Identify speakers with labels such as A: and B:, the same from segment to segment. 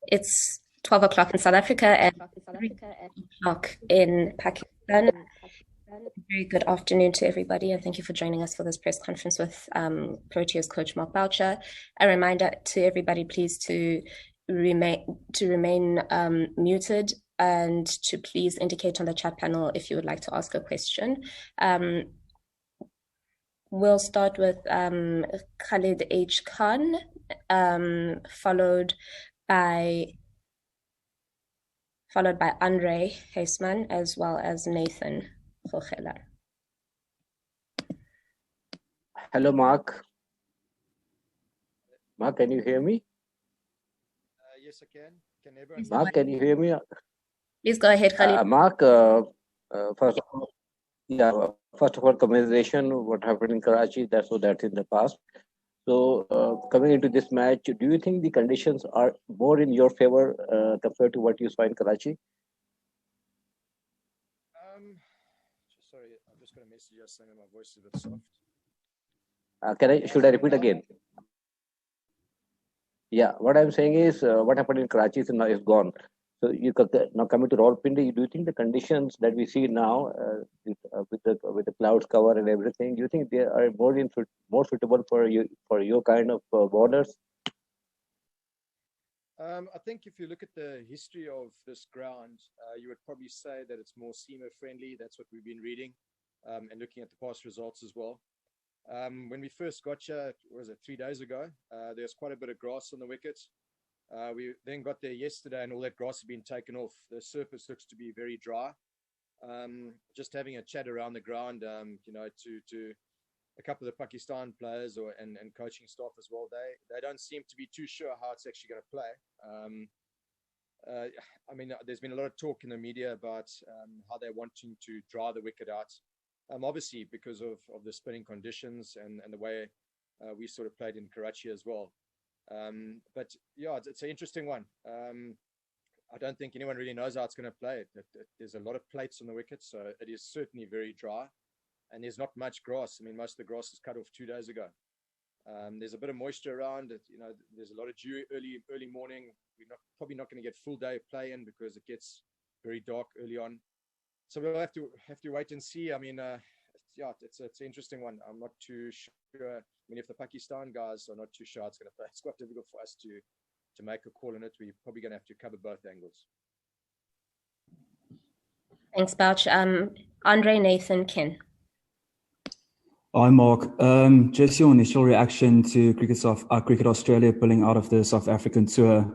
A: It's 12 o'clock in South Africa and 3 o'clock in Pakistan. Very good afternoon to everybody, and thank you for joining us for this press conference with Proteas coach Mark Boucher. A reminder to everybody, please, to remain muted and to please indicate on the chat panel if you would like to ask a question. We'll start with Khalid H. Khan, followed by Andre Heisman, as well as Nathan Hochela.
B: Hello, Mark. Mark, can you hear me?
C: Yes, I can. Can everyone?
B: Mark, can you hear me?
A: Please go ahead, Khalid.
B: Mark, first of all, commemoration, what happened in Karachi, that's in the past. So coming into this match, do you think the conditions are more in your favor compared to what you saw in Karachi?
C: Sorry, I'm just going to message you saying my voice is a bit soft.
B: Should I repeat again? Yeah, what I'm saying is what happened in Karachi is now is gone. So you now coming to Rawalpindi, do you think the conditions that we see now with the clouds cover and everything, do you think they are more suitable for your kind of borders?
C: I think if you look at the history of this ground, you would probably say that it's more seamer friendly. That's what we've been reading and looking at the past results as well. When we first got here, was it 3 days ago? There's quite a bit of grass on the wicket. We then got there yesterday and all that grass has been taken off. The surface looks to be very dry. Just having a chat around the ground, to a couple of the Pakistan players and coaching staff as well, they don't seem to be too sure how it's actually going to play. There's been a lot of talk in the media about how they're wanting to dry the wicket out. Obviously because of the spinning conditions and the way we sort of played in Karachi as well. But yeah, it's an interesting one. I don't think anyone really knows how it's going to play. There's a lot of plates on the wicket, so it is certainly very dry. And there's not much grass. Most of the grass is cut off 2 days ago. There's a bit of moisture around. There's a lot of dew early morning. We're probably not going to get full day of play in because it gets very dark early on. So we'll have to wait and see. It's an interesting one. I'm not too sure. If the Pakistan guys are not too sure it's going to play, it's quite difficult for us to make a call on it. We're probably going to have to cover both angles.
A: Thanks, Bouch. Andre, Nathan, Ken.
D: Hi, Mark. Just your initial reaction to Cricket Australia pulling out of the South African tour.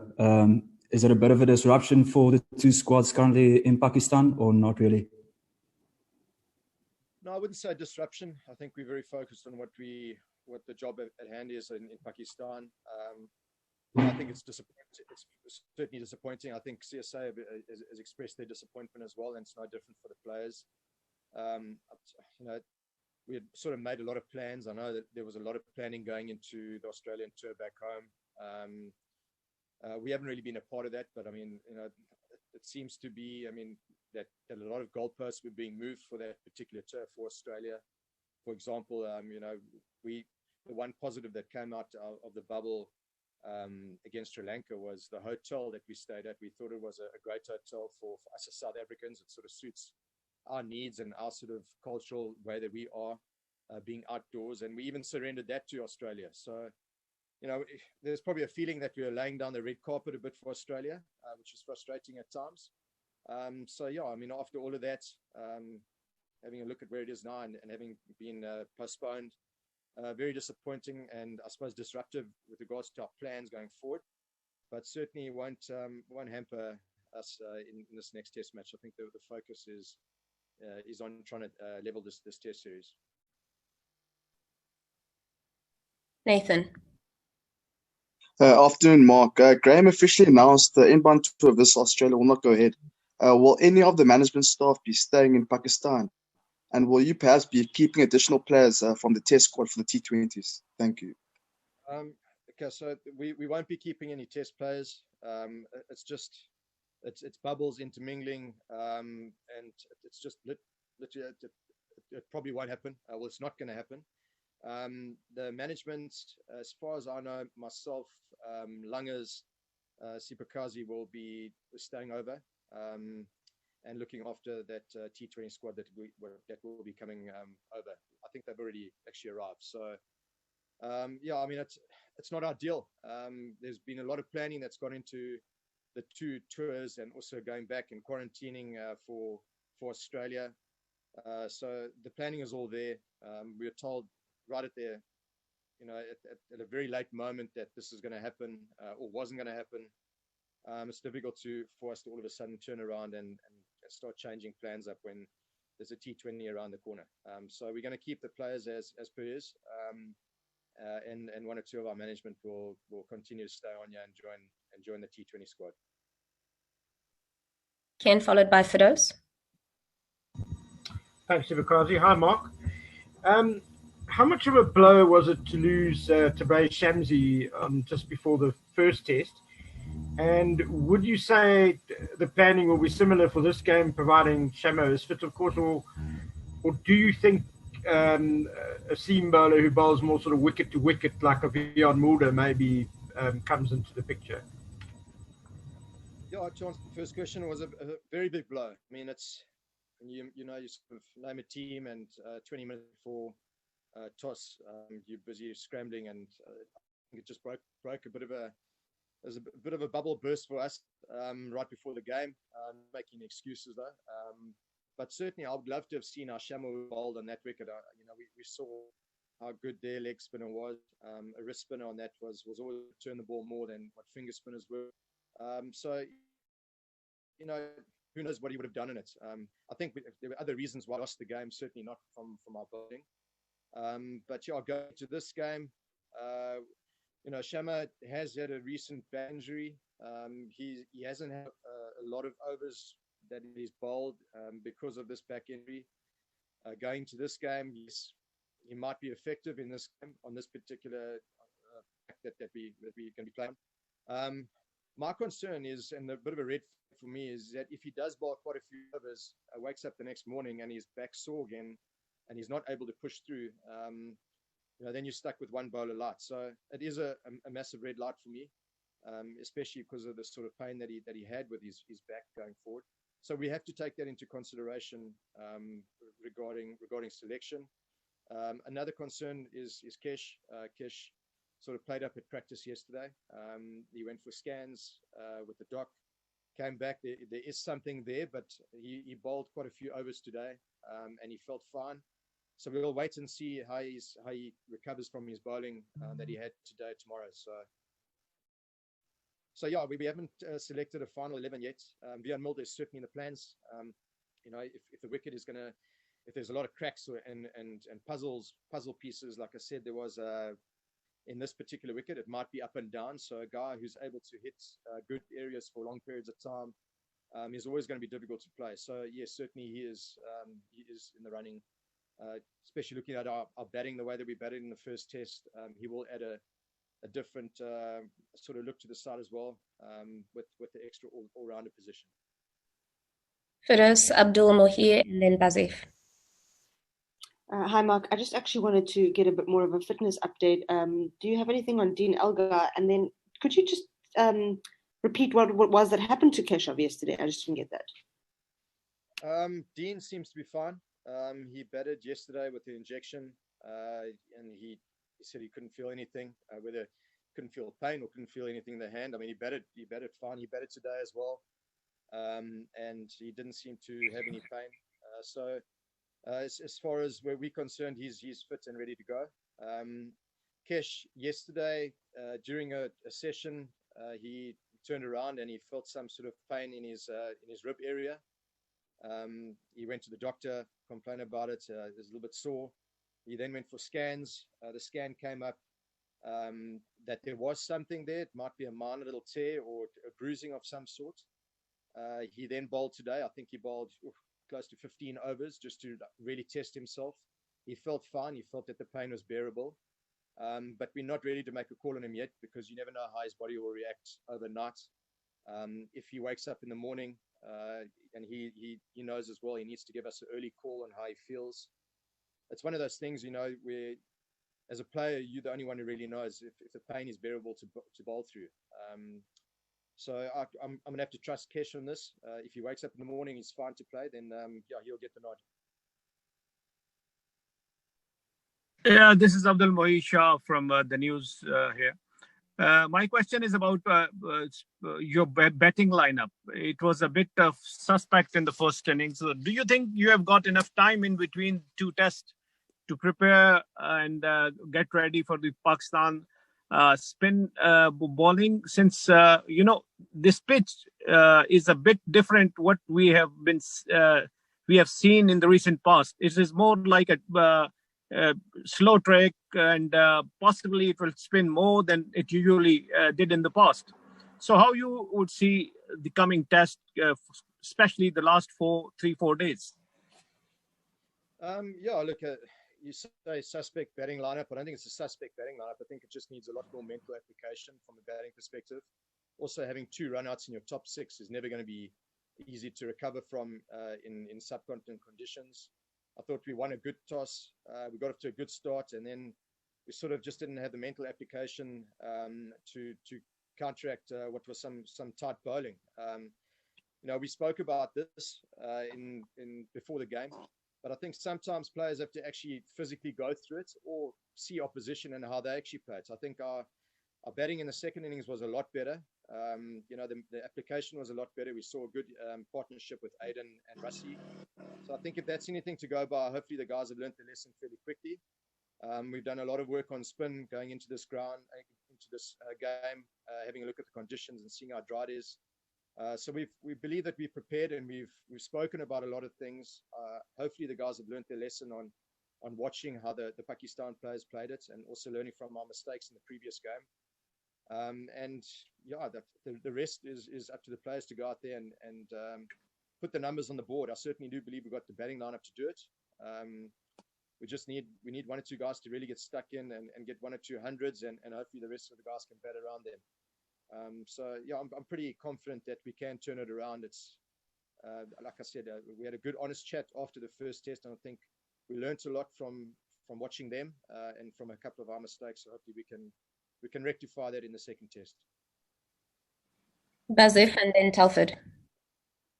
D: Is it a bit of a disruption for the two squads currently in Pakistan or not really?
C: No, I wouldn't say disruption. I think we're very focused on what the job at hand is in Pakistan. I think it's disappointing. It's certainly disappointing. I think CSA has expressed their disappointment as well, and it's no different for the players. We had sort of made a lot of plans. I know that there was a lot of planning going into the Australian tour back home. We haven't really been a part of that, but it seems to be, that a lot of goalposts were being moved for that particular tour for Australia. For example, the one positive that came out of the bubble against Sri Lanka was the hotel that we stayed at. We thought it was a great hotel for us as South Africans. It sort of suits our needs and our sort of cultural way that we are being outdoors. And we even surrendered that to Australia. So, there's probably a feeling that we are laying down the red carpet a bit for Australia, which is frustrating at times. After all of that, having a look at where it is now and having been postponed, very disappointing and I suppose disruptive with regards to our plans going forward, but certainly won't hamper us in this next test match. I think the focus is on trying to level this test series.
A: Nathan.
E: Afternoon, Mark. Graham officially announced the inbound tour of this Australia will not go ahead. Will any of the management staff be staying in Pakistan? And will you perhaps be keeping additional players from the test squad for the T20s? Thank you.
C: Okay, so we won't be keeping any test players. It's bubbles intermingling, and it's just literally it probably won't happen. Well, it's not going to happen. The management, as far as I know, myself, Langers, Sipakazi will be staying over and looking after that T20 squad that will be coming over. I think they've already actually arrived. So, yeah, I mean, it's not ideal. There's been a lot of planning that's gone into the 2 tours and also going back and quarantining for Australia. So the planning is all there. We were told right at the, at a very late moment that this is going to happen or wasn't going to happen. It's difficult for us to all of a sudden turn around and start changing plans up when there's a T20 around the corner. So we're going to keep the players as per is, and 1 or 2 of our management will continue to stay on here and join the T20 squad.
A: Ken, followed by Fidos.
F: Thanks, Sipakazi. Hi, Mark. How much of a blow was it to lose Tabay Shamsi just before the first test? And would you say the planning will be similar for this game, providing Shamo is fit, of course, or do you think a seam bowler who bowls more sort of wicket to wicket, like a Vian Mulder, maybe comes into the picture?
C: Yeah, to answer the first question, was a very big blow. I mean, it's you sort of name a team, and 20 minutes before toss, you're busy scrambling, and I think it just broke a bit of a. There's a bit of a bubble burst for us right before the game, making excuses though. But certainly, I would love to have seen our Shamo bowled on that wicket. We saw how good their leg spinner was. A wrist spinner on that was always turn the ball more than what finger spinners were. So, who knows what he would have done in it. I think there were other reasons why I lost the game, certainly not from our bowling. But yeah, I'll go to this game. Shama has had a recent back injury. He hasn't had a lot of overs that he's bowled because of this back injury. Going to this game, he might be effective in this game on this particular that we can be playing. My concern is, and a bit of a red flag for me, is that if he does bowl quite a few overs, wakes up the next morning and he's back sore again, and he's not able to push through, then you're stuck with one bowler light. So it is a massive red light for me, especially because of the sort of pain that he had with his back going forward. So we have to take that into consideration regarding selection. Another concern is Kesh. Kesh sort of played up at practice yesterday. He went for scans with the doc, came back. There is something there, but he bowled quite a few overs today, and he felt fine. So we'll wait and see how he recovers from his bowling that he had today, tomorrow. So yeah, we haven't selected a final 11 yet. Vian Mulder is certainly in the plans. If the wicket is if there's a lot of cracks and puzzle pieces, like I said, there was in this particular wicket, it might be up and down. So a guy who's able to hit good areas for long periods of time is always going to be difficult to play. So yes, certainly he is in the running. Especially looking at our batting, the way that we batted in the first test, he will add a different sort of look to the side as well, with the extra all-rounder position.
A: Fidos, Abdul Mohir, and then Bazif.
G: Hi, Mark. I just actually wanted to get a bit more of a fitness update. Do you have anything on Dean Elgar? And then could you just repeat what was that happened to Keshav yesterday? I just didn't get that.
C: Dean seems to be fine. He batted yesterday with the injection, and he said he couldn't feel anything, whether couldn't feel pain or couldn't feel anything in the hand. I mean, he batted fine. He batted today as well, and he didn't seem to have any pain. So as far as where we're concerned, he's fit and ready to go. Kesh yesterday during a session, he turned around and he felt some sort of pain in his rib area. He went to the doctor, complained about it. It was a little bit sore. He then went for scans. The scan came up that there was something there. It might be a minor little tear or a bruising of some sort. He then bowled today. I think he bowled close to 15 overs just to really test himself. He felt fine. He felt that the pain was bearable. But we're not ready to make a call on him yet because you never know how his body will react overnight. If he wakes up in the morning and he knows as well, he needs to give us an early call on how he feels. It's one of those things, where as a player, you're the only one who really knows if the pain is bearable to bowl through. So I'm going to have to trust Kesh on this. If he wakes up in the morning, he's fine to play, then he'll get the nod.
H: Yeah, this is Abdul Mohit Shah from the news here. My question is about your betting lineup. It was a bit suspect in the first innings. So do you think you have got enough time in between two tests to prepare and get ready for the Pakistan spin bowling? Since this pitch is a bit different what we have seen in the recent past. It is more like a slow track, and possibly it will spin more than it usually did in the past. So how you would see the coming test, especially the last 3-4 days?
C: Look, you say suspect batting lineup, but I don't think it's a suspect batting lineup. I think it just needs a lot more mental application from a batting perspective. Also, having 2 runouts in your top 6 is never going to be easy to recover from in subcontinent conditions. I thought we won a good toss. We got off to a good start, and then we sort of just didn't have the mental application to counteract what was some tight bowling. We spoke about this in before the game, but I think sometimes players have to actually physically go through it or see opposition and how they actually play it. So I think our batting in the second innings was a lot better. The application was a lot better. We saw a good partnership with Aiden and Rashid. So I think if that's anything to go by, hopefully the guys have learned the lesson fairly quickly. We've done a lot of work on spin going into this into this game, having a look at the conditions and seeing how dry it is. So we believe that we've prepared, and we've spoken about a lot of things. Hopefully the guys have learned their lesson on watching how the Pakistan players played it, and also learning from our mistakes in the previous game. The rest is up to the players to go out there and put the numbers on the board. I certainly do believe we've got the batting lineup to do it. We need 1 or 2 guys to really get stuck in and get 1 or 2 hundreds, and hopefully the rest of the guys can bat around them. I'm pretty confident that we can turn it around. It's like I said, we had a good, honest chat after the first test, and I think we learned a lot from watching them and from a couple of our mistakes. So hopefully we can rectify that in the second test.
A: Bazif and then Telford.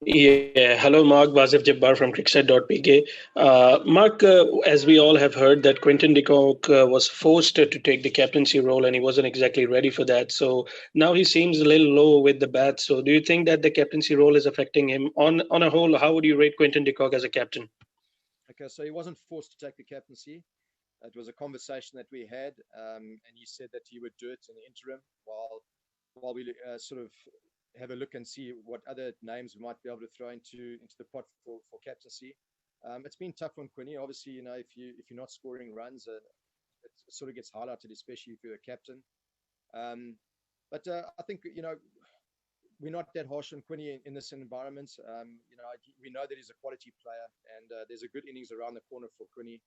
I: Yeah, hello, Mark. Bazif Jabbar from cricket.pk. Mark, as we all have heard, that Quinton de Kock was forced to take the captaincy role, and he wasn't exactly ready for that. So now he seems a little low with the bat. So do you think that the captaincy role is affecting him? On a whole, how would you rate Quinton de Kock as a captain?
C: Okay, so he wasn't forced to take the captaincy. It was a conversation that we had, and he said that he would do it in the interim while we sort of have a look and see what other names we might be able to throw into the pot for captaincy. It's been tough on Quinny. Obviously, if you're not scoring runs, it sort of gets highlighted, especially if you're a captain. But I think we're not that harsh on Quinny in this environment. We know that he's a quality player, and there's a good innings around the corner for Quinny.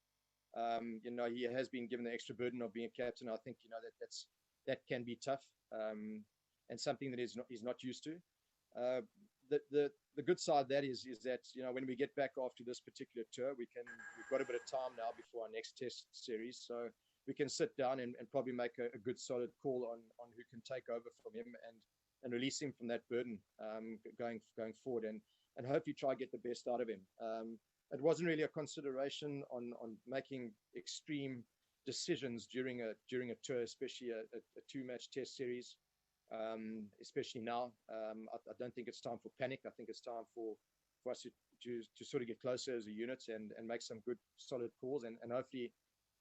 C: He has been given the extra burden of being a captain. I think that can be tough. And something that he's not used to. The good side of that is that when we get back after this particular tour, we've got a bit of time now before our next test series, so we can sit down and probably make a good solid call on who can take over from him and release him from that burden going forward, and hopefully try to get the best out of him. It wasn't really a consideration on making extreme decisions during a tour, especially a 2-match test series. Especially now, I don't think it's time for panic. I think it's time for us to sort of get closer as a unit and make some good solid calls and hopefully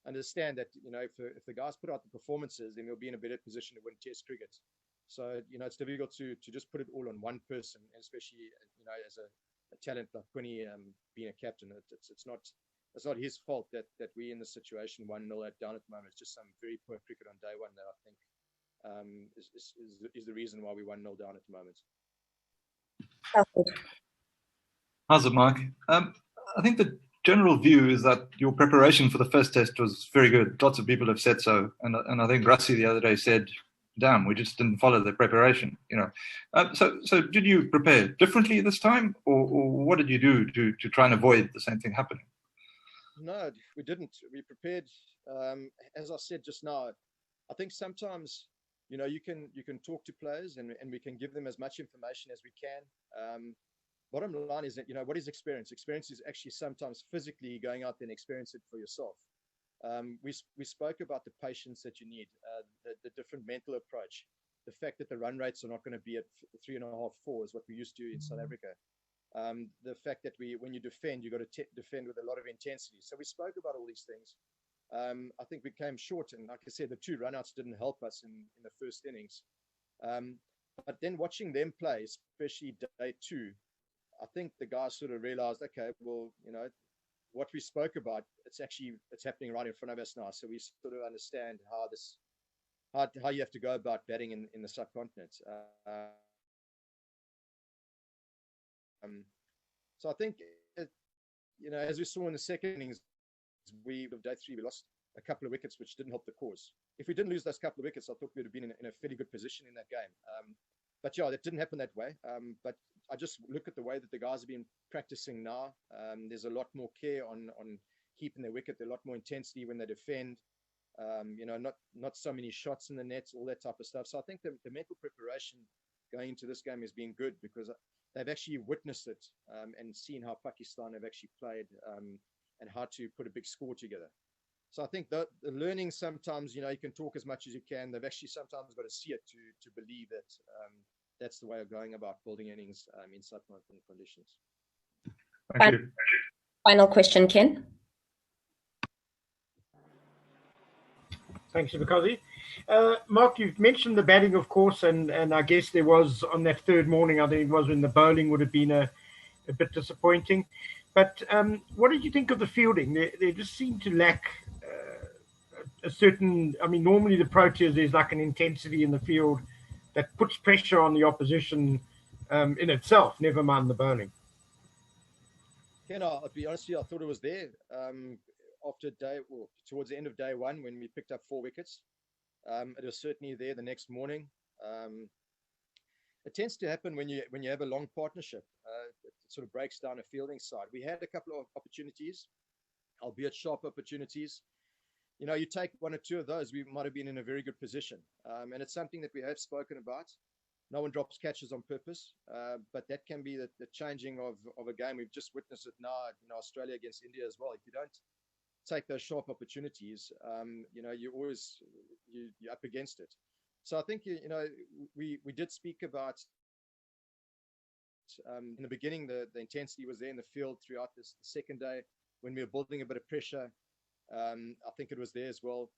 C: understand that if the guys put out the performances, then we'll be in a better position to win test cricket. So it's difficult to just put it all on one person, especially as a talent like Quinny being a captain. It's not his fault that we're in the situation 1-0 down at the moment. It's just some very poor cricket on day one that I think is the reason why we 1-0 down at the moment.
J: How's it, Mark? I think the general view is that your preparation for the first test was very good. Lots of people have said so, and I think Rassi the other day said, "Damn, we just didn't follow the preparation." So did you prepare differently this time, or what did you do to try and avoid the same thing happening?
C: No, we didn't. We prepared, as I said just now. I think sometimes you can talk to players, and we can give them as much information as we can. Bottom line is that, what is experience? Experience is actually sometimes physically going out there and experience it for yourself. We spoke about the patience that you need, the different mental approach, the fact that the run rates are not going to be at 3.5, 4 is what we used to in South Africa. The fact that when you defend, you've got to defend with a lot of intensity. So we spoke about all these things. I think we came short, and like I said, the 2 runouts didn't help us in the first innings. But then watching them play, especially day 2, I think the guys sort of realized, okay, well, what we spoke about, it's happening right in front of us now. So we sort of understand how you have to go about batting in the subcontinent. So I think, as we saw in the second innings, day 3, we lost a couple of wickets, which didn't help the cause. If we didn't lose those couple of wickets, I thought we would have been in a fairly good position in that game. But yeah, that didn't happen that way. But I just look at the way that the guys have been practicing now. There's a lot more care on keeping their wicket. There's a lot more intensity when they defend. Not so many shots in the nets, all that type of stuff. So I think the mental preparation going into this game has been good, because they've actually witnessed it and seen how Pakistan have actually played and how to put a big score together. So I think the learning, sometimes, you can talk as much as you can. They've actually sometimes got to see it to believe that that's the way of going about building innings in subcontinent conditions.
J: Thank you.
A: Final question, Ken.
F: Thanks, Sibakazi. Mark, you've mentioned the batting, of course, and I guess there was, on that third morning, I think it was, when the bowling would have been a bit disappointing. But what did you think of the fielding? They just seemed to lack a certain... normally the Proteas, there's like an intensity in the field that puts pressure on the opposition in itself, never mind the bowling.
C: Ken, I'll be honest with you, I thought it was there. Towards the end of day 1, when we picked up 4 wickets. It was certainly there the next morning. It tends to happen when you have a long partnership. It sort of breaks down a fielding side. We had a couple of opportunities, albeit sharp opportunities. You take 1 or 2 of those, we might have been in a very good position. And it's something that we have spoken about. No one drops catches on purpose, but that can be the changing of a game. We've just witnessed it now in Australia against India as well. If you don't take those sharp opportunities, you're up against it. So I think, we did speak about, in the beginning, the intensity was there in the field throughout the second day when we were building a bit of pressure. I think it was there as well.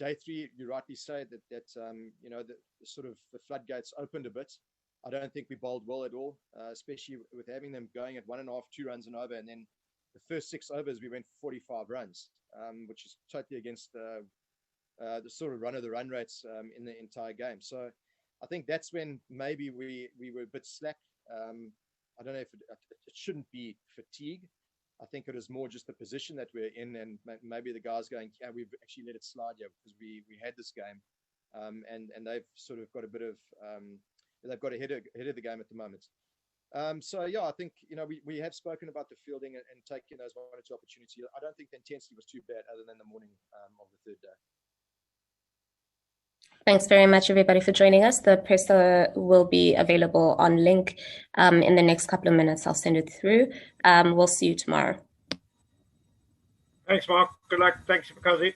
C: Day 3, you rightly say that the sort of the floodgates opened a bit. I don't think we bowled well at all, especially with having them going at 1.5, 2 runs and over, and then the first 6 overs we went 45 runs, which is totally against the sort of run rates in the entire game. So I think that's when maybe we were a bit slack. I don't know if it shouldn't be fatigue. I think it is more just the position that we're in, and maybe the guys going, yeah, we've actually let it slide here because we had this game, and they've sort of got a bit of they've got ahead of the game at the moment. So yeah, I think we have spoken about the fielding and taking those 1 or 2 opportunities. I don't think the intensity was too bad, other than the morning of the third day.
A: Thanks very much, everybody, for joining us. The presser will be available on link in the next couple of minutes. I'll send it through. We'll see you tomorrow.
F: Thanks, Mark. Good luck. Thanks, Sibakazi.